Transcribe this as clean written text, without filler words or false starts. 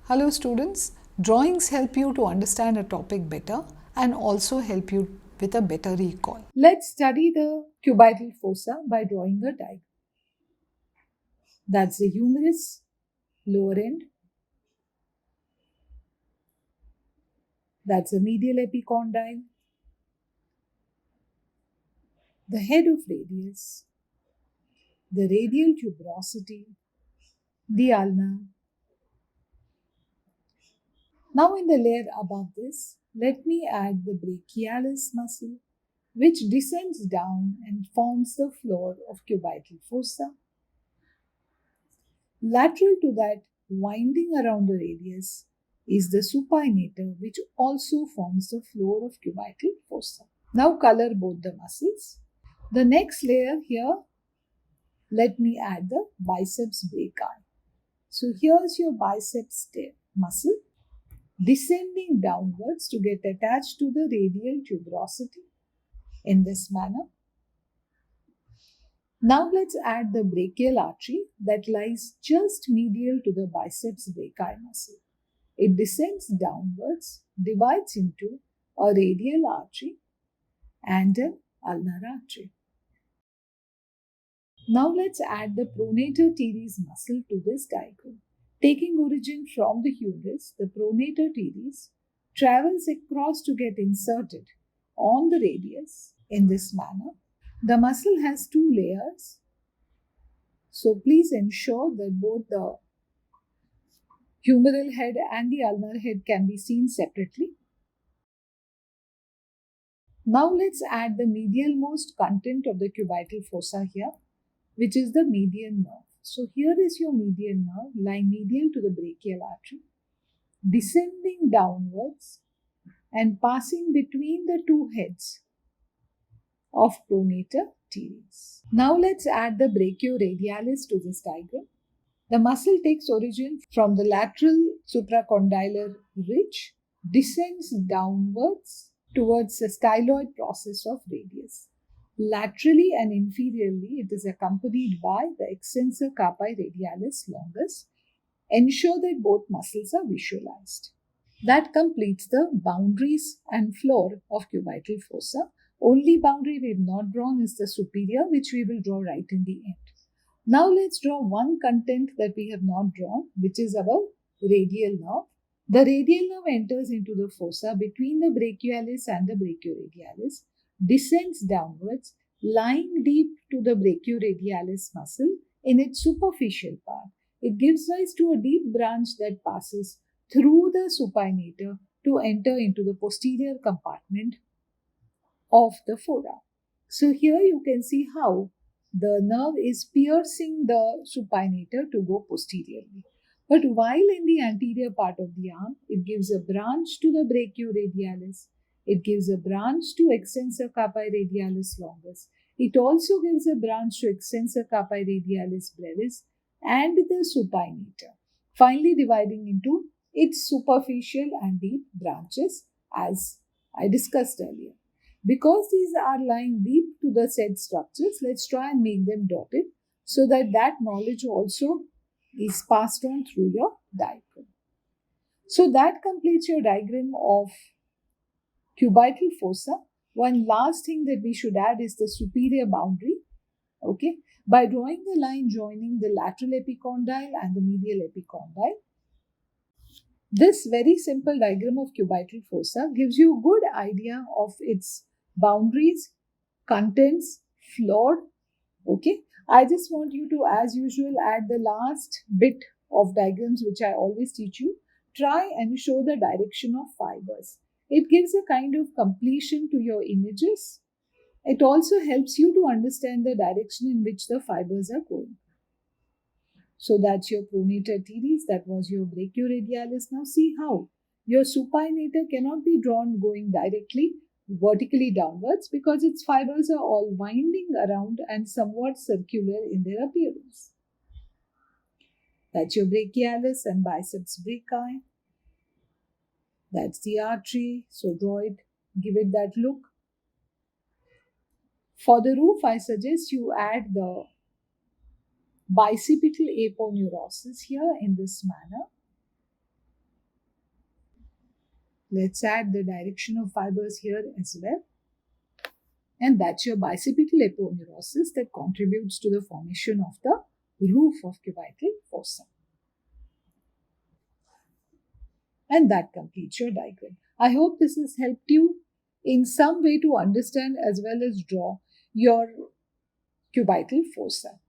Hello students, drawings help you to understand a topic better and also help you with a better recall. Let's study the cubital fossa by drawing a diagram. That's the humerus, lower end. That's the medial epicondyle, the head of radius, the radial tuberosity, the ulna. Now in the layer above this, let me add the brachialis muscle, which descends down and forms the floor of cubital fossa. Lateral to that, winding around the radius, is the supinator, which also forms the floor of cubital fossa. Now color both the muscles. The next layer here, let me add the biceps brachii. So here's your biceps muscle descending downwards to get attached to the radial tuberosity in this manner. Now let's add the brachial artery that lies just medial to the biceps brachii muscle. It descends downwards, divides into a radial artery and an ulnar artery. Now let's add the pronator teres muscle to this diagram. Taking origin from the humerus, the pronator teres travels across to get inserted on the radius in this manner. The muscle has two layers, so please ensure that both the humeral head and the ulnar head can be seen separately. Now let's add the medialmost content of the cubital fossa here, which is the median nerve. So here is your median nerve lying medial to the brachial artery, descending downwards and passing between the two heads of pronator teres. Now let's add the brachioradialis to this diagram. The muscle takes origin from the lateral supracondylar ridge, descends downwards towards the styloid process of radius. Laterally and inferiorly, it is accompanied by the extensor carpi radialis longus. Ensure that both muscles are visualized. That completes the boundaries and floor of cubital fossa. Only boundary we have not drawn is the superior, which we will draw right in the end. Now let's draw one content that we have not drawn, which is our radial nerve. The radial nerve enters into the fossa between the brachialis and the brachioradialis, descends downwards, lying deep to the brachioradialis muscle in its superficial part. It gives rise to a deep branch that passes through the supinator to enter into the posterior compartment of the forearm. So here you can see how the nerve is piercing the supinator to go posteriorly. But while in the anterior part of the arm, it gives a branch to the brachioradialis. It gives a branch to extensor carpi radialis longus. It also gives a branch to extensor carpi radialis brevis and the supinator, finally dividing into its superficial and deep branches as I discussed earlier. Because these are lying deep to the said structures, let's try and make them dotted so that that knowledge also is passed on through your diagram. So that completes your diagram of cubital fossa. One last thing that we should add is the superior boundary. Okay, by drawing the line joining the lateral epicondyle and the medial epicondyle. This very simple diagram of cubital fossa gives you a good idea of its boundaries, contents, floor. Okay, I just want you to, as usual, add the last bit of diagrams which I always teach you. Try and show the direction of fibers. It gives a kind of completion to your images. It also helps you to understand the direction in which the fibers are going. So that's your pronator teres, that was your brachioradialis. Now see how your supinator cannot be drawn going directly vertically downwards because its fibers are all winding around and somewhat circular in their appearance. That's your brachialis and biceps brachii. That's the artery, so draw it, give it that look. For the roof, I suggest you add the bicipital aponeurosis here in this manner. Let's add the direction of fibers here as well. And that's your bicipital aponeurosis that contributes to the formation of the roof of cubital fossa. And that completes your diagram. I hope this has helped you in some way to understand as well as draw your cubital fossa.